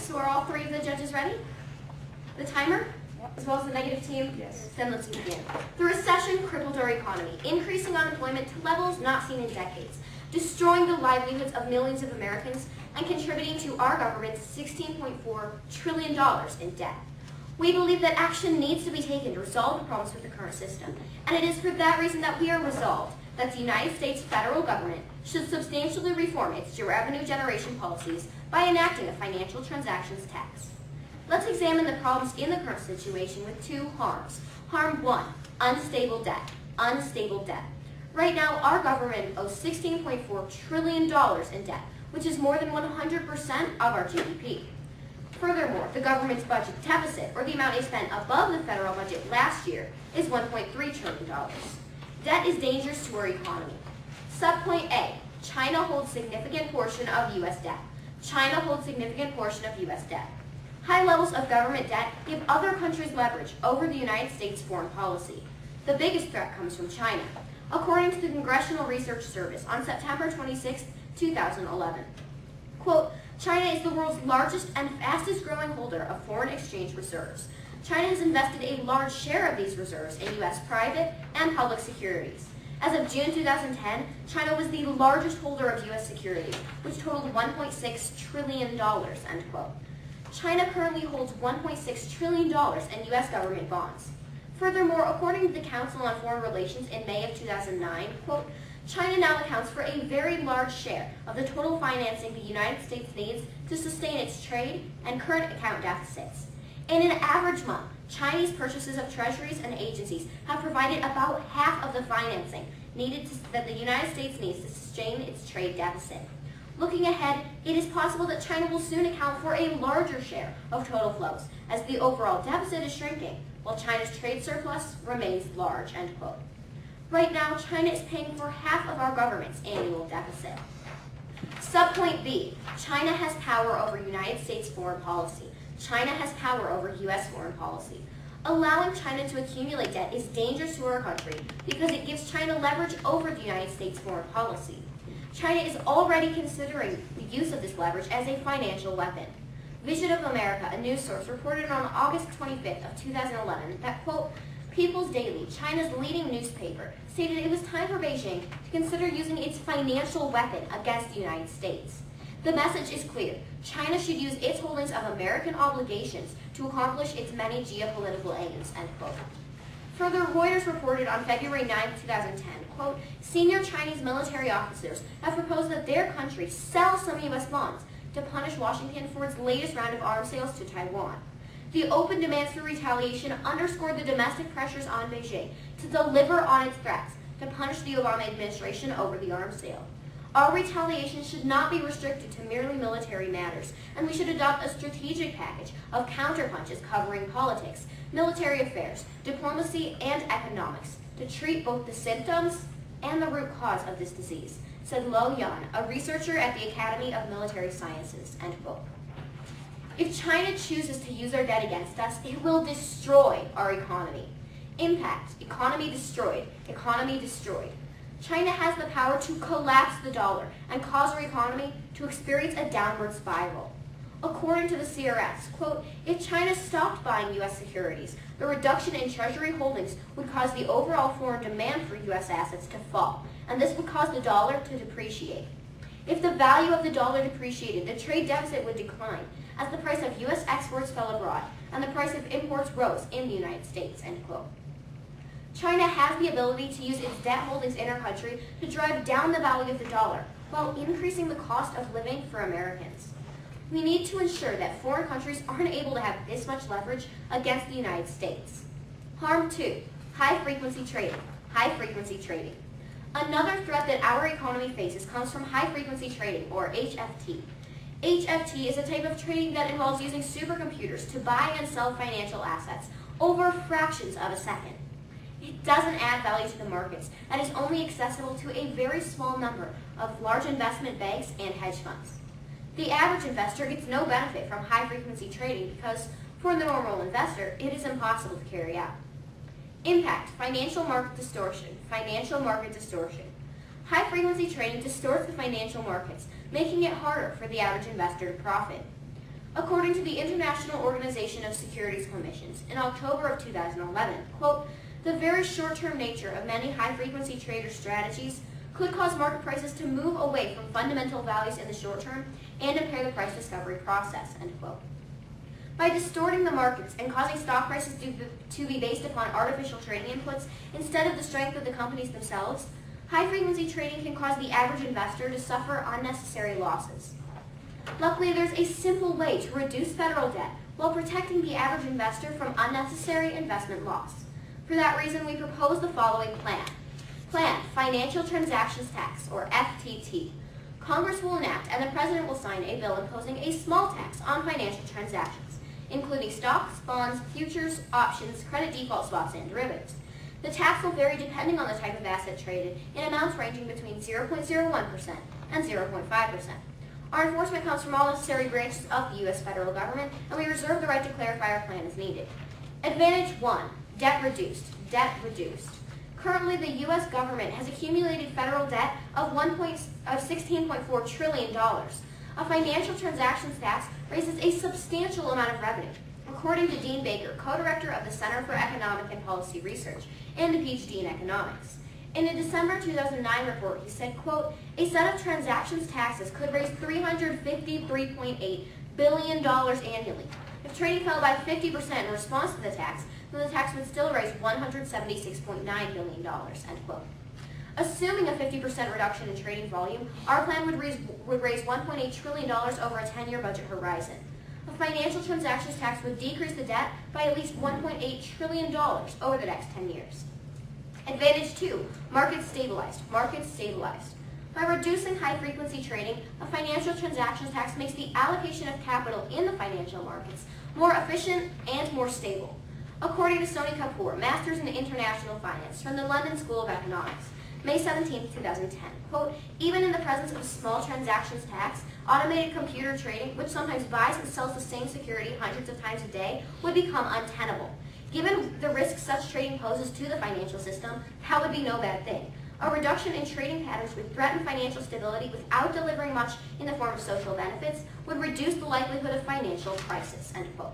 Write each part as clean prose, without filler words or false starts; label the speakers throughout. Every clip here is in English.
Speaker 1: so are all three of the judges ready? The timer? As well as the negative team?
Speaker 2: Yes.
Speaker 1: Then let's begin. The recession crippled our economy, increasing unemployment to levels not seen in decades, destroying the livelihoods of millions of Americans, and contributing to our government's $16.4 trillion in debt. We believe that action needs to be taken to resolve the problems with the current system, and it is for that reason that we are resolved that the United States federal government should substantially reform its revenue generation policies by enacting a financial transactions tax. Let's examine the problems in the current situation with two harms. Harm 1, unstable debt. Unstable debt. Right now, our government owes $16.4 trillion in debt, which is more than 100% of our GDP. Furthermore, the government's budget deficit, or the amount it spent above the federal budget last year, is $1.3 trillion. Debt is dangerous to our economy. Subpoint A, China holds significant portion of U.S. debt. China holds significant portion of U.S. debt. High levels of government debt give other countries leverage over the United States foreign policy. The biggest threat comes from China, according to the Congressional Research Service on September 26, 2011. Quote, China is the world's largest and fastest growing holder of foreign exchange reserves. China has invested a large share of these reserves in U.S. private and public securities. As of June 2010, China was the largest holder of U.S. securities, which totaled $1.6 trillion, end quote. China currently holds $1.6 trillion in U.S. government bonds. Furthermore, according to the Council on Foreign Relations in May of 2009, quote, China now accounts for a very large share of the total financing the United States needs to sustain its trade and current account deficits. In an average month, Chinese purchases of treasuries and agencies have provided about half of the financing needed that the United States needs to sustain its trade deficit. Looking ahead, it is possible that China will soon account for a larger share of total flows, as the overall deficit is shrinking, while China's trade surplus remains large, end quote. Right now, China is paying for half of our government's annual deficit. Subpoint B, China has power over United States foreign policy. China has power over U.S. foreign policy. Allowing China to accumulate debt is dangerous to our country because it gives China leverage over the United States foreign policy. China is already considering the use of this leverage as a financial weapon. Vision of America, a news source, reported on August 25th of 2011 that, quote, People's Daily, China's leading newspaper, stated it was time for Beijing to consider using its financial weapon against the United States. The message is clear. China should use its holdings of American obligations to accomplish its many geopolitical aims, end quote. Further, Reuters reported on February 9, 2010, quote, senior Chinese military officers have proposed that their country sell some U.S. bonds to punish Washington for its latest round of arms sales to Taiwan. The open demands for retaliation underscored the domestic pressures on Beijing to deliver on its threats to punish the Obama administration over the arms sale. Our retaliation should not be restricted to merely military matters, and we should adopt a strategic package of counterpunches covering politics, military affairs, diplomacy, and economics to treat both the symptoms and the root cause of this disease, said Lo Yan, a researcher at the Academy of Military Sciences, end quote. If China chooses to use our debt against us, it will destroy our economy. Impact, economy destroyed, economy destroyed. China has the power to collapse the dollar and cause our economy to experience a downward spiral. According to the CRS, quote, if China stopped buying U.S. securities, the reduction in Treasury holdings would cause the overall foreign demand for U.S. assets to fall, and this would cause the dollar to depreciate. If the value of the dollar depreciated, the trade deficit would decline, as the price of U.S. exports fell abroad, and the price of imports rose in the United States, end quote. China has the ability to use its debt holdings in our country to drive down the value of the dollar, while increasing the cost of living for Americans. We need to ensure that foreign countries aren't able to have this much leverage against the United States. Harm 2, high-frequency trading. High-frequency trading. Another threat that our economy faces comes from high-frequency trading, or HFT. HFT is a type of trading that involves using supercomputers to buy and sell financial assets over fractions of a second. It doesn't add value to the markets and is only accessible to a very small number of large investment banks and hedge funds. The average investor gets no benefit from high-frequency trading because, for the normal investor, it is impossible to carry out. Impact, financial market distortion. Financial market distortion. High-frequency trading distorts the financial markets, making it harder for the average investor to profit. According to the International Organization of Securities Commissions, in October of 2011, quote, the very short-term nature of many high-frequency trader strategies could cause market prices to move away from fundamental values in the short term and impair the price discovery process, end quote. By distorting the markets and causing stock prices to be based upon artificial trading inputs instead of the strength of the companies themselves, high-frequency trading can cause the average investor to suffer unnecessary losses. Luckily, there's a simple way to reduce federal debt while protecting the average investor from unnecessary investment loss. For that reason, we propose the following plan. Plan, Financial Transactions Tax, or FTT. Congress will enact and the President will sign a bill imposing a small tax on financial transactions, including stocks, bonds, futures, options, credit default swaps, and derivatives. The tax will vary depending on the type of asset traded in amounts ranging between 0.01% and 0.5%. Our enforcement comes from all necessary branches of the U.S. federal government, and we reserve the right to clarify our plan as needed. Advantage 1. Debt reduced. Debt reduced. Currently, the U.S. government has accumulated federal debt of $16.4 trillion. A financial transactions tax raises a substantial amount of revenue. According to Dean Baker, co-director of the Center for Economic and Policy Research and a PhD in economics. In a December 2009 report, he said, quote, a set of transactions taxes could raise $353.8 billion annually. If trading fell by 50% in response to the tax, then the tax would still raise $176.9 billion, end quote. Assuming a 50% reduction in trading volume, our plan would raise $1.8 trillion over a 10-year budget horizon. A financial transactions tax would decrease the debt by at least $1.8 trillion over the next 10 years. Advantage 2, markets stabilized. Markets stabilized. By reducing high-frequency trading, a financial transactions tax makes the allocation of capital in the financial markets more efficient and more stable. According to Soni Kapoor, Masters in International Finance from the London School of Economics, May 17, 2010, quote, even in the presence of a small transactions tax, automated computer trading, which sometimes buys and sells the same security hundreds of times a day, would become untenable. Given the risk such trading poses to the financial system, that would be no bad thing. A reduction in trading patterns would threaten financial stability without delivering much in the form of social benefits would reduce the likelihood of financial crisis, end quote.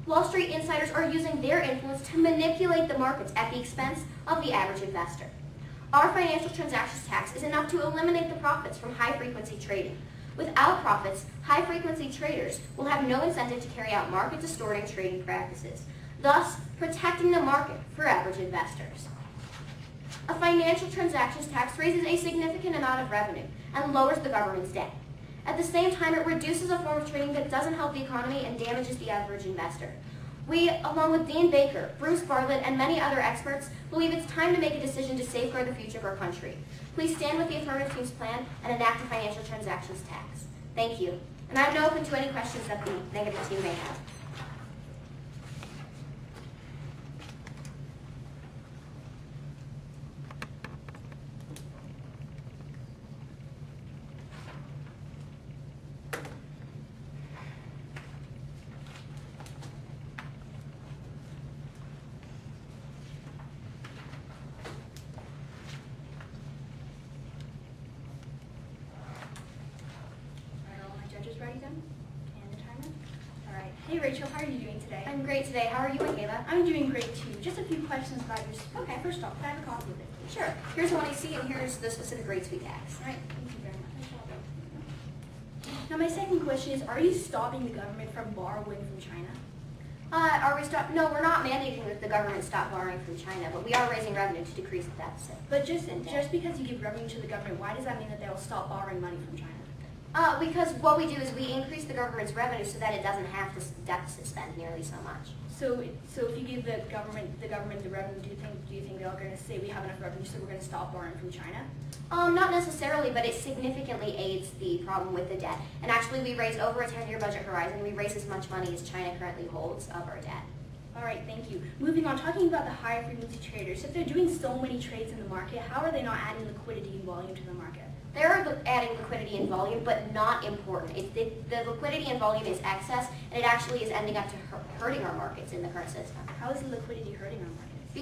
Speaker 1: Wall Street insiders are using their influence to manipulate the markets at the expense of the average investor. Our financial transactions tax is enough to eliminate the profits from high-frequency trading. Without profits, high-frequency traders will have no incentive to carry out market-distorting trading practices, thus protecting the market for average investors. A financial transactions tax raises a significant amount of revenue and lowers the government's debt. At the same time, it reduces a form of trading that doesn't help the economy and damages the average investor. We, along with Dean Baker, Bruce Bartlett, and many other experts, believe it's time to make a decision to safeguard the future of our country. Please stand with the Affirmative Team's plan and enact a financial transactions tax. Thank you. And I'm now open to any questions that the negative team may have.
Speaker 2: Hey Rachel, how are you doing today?
Speaker 1: I'm great today. How are you, Mikayla?
Speaker 2: I'm doing great too. Just a few questions about your speech. Okay, first off, can I have a copy of it, please?
Speaker 1: Sure. Here's the one you see, and here's the specific grade suite tax.
Speaker 2: All right, thank you very much. Now my second question is, are you stopping the government from borrowing from China?
Speaker 1: No, we're not mandating that the government stop borrowing from China, but we are raising revenue to decrease the deficit.
Speaker 2: But just because you give revenue to the government, why does that mean that they will stop borrowing money from China?
Speaker 1: Because what we do is we increase the government's revenue so that it doesn't have to deficit spend nearly so much.
Speaker 2: So if you give the government the revenue, do you think they're going to say we have enough revenue, so we're going to stop borrowing from China?
Speaker 1: Not necessarily, but it significantly aids the problem with the debt. And actually, we raise over a 10-year budget horizon. We raise as much money as China currently holds of our debt.
Speaker 2: All right, thank you. Moving on, talking about the higher frequency traders. If they're doing so many trades in the market, how are they not adding liquidity and volume to the market?
Speaker 1: They're adding liquidity and volume, but not important. The liquidity and volume is excess, and it actually is ending up to hurting our markets in the current system.
Speaker 2: How is the liquidity hurting our markets?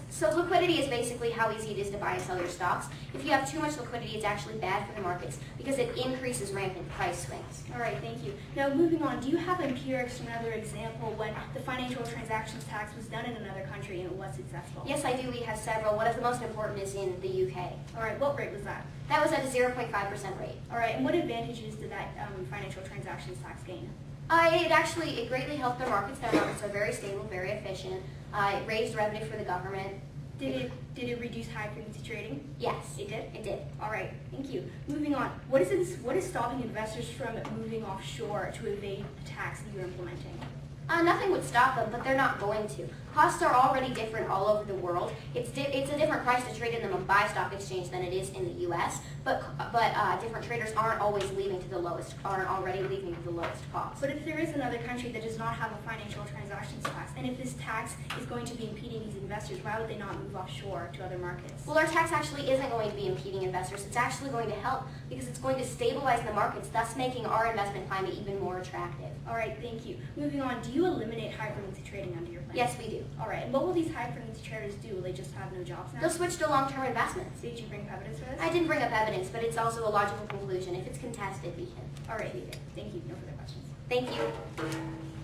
Speaker 1: So liquidity is basically how easy it is to buy and sell your stocks. If you have too much liquidity, it's actually bad for the markets because it increases rampant price swings.
Speaker 2: All right, thank you. Now moving on, do you have empirics from another example when the financial transactions tax was done in another country and it was successful?
Speaker 1: Yes, I do. We have several. One of the most important is in the UK.
Speaker 2: All right, what rate was that?
Speaker 1: That was at a 0.5% rate.
Speaker 2: All right, and what advantages did that financial transactions tax gain?
Speaker 1: It greatly helped their markets. Their markets are very stable, very efficient. It raised revenue for the government.
Speaker 2: Did it reduce high frequency trading?
Speaker 1: Yes,
Speaker 2: It did?
Speaker 1: it did.
Speaker 2: All right, thank you. Moving on, what is stopping investors from moving offshore to evade the tax that you're implementing?
Speaker 1: Nothing would stop them, but they're not going to. Costs are already different all over the world. It's a different price to trade in the Mumbai Stock Exchange than it is in the U.S. But different traders aren't already leaving to the lowest cost.
Speaker 2: But if there is another country that does not have a financial transactions tax, and if this tax is going to be impeding these investors, why would they not move offshore to other markets?
Speaker 1: Well, our tax actually isn't going to be impeding investors. It's actually going to help because it's going to stabilize the markets, thus making our investment climate even more attractive.
Speaker 2: All right, thank you. Moving on, do you eliminate high frequency trading under your plan?
Speaker 1: Yes, we do.
Speaker 2: All right, and what will these high frequency traders do? Will they just have no jobs now?
Speaker 1: They'll switch to long-term investments.
Speaker 2: Did you bring up evidence for this?
Speaker 1: I didn't bring up evidence, but it's also a logical conclusion. If it's contested, we can.
Speaker 2: All right, thank you. No further questions.
Speaker 1: Thank you.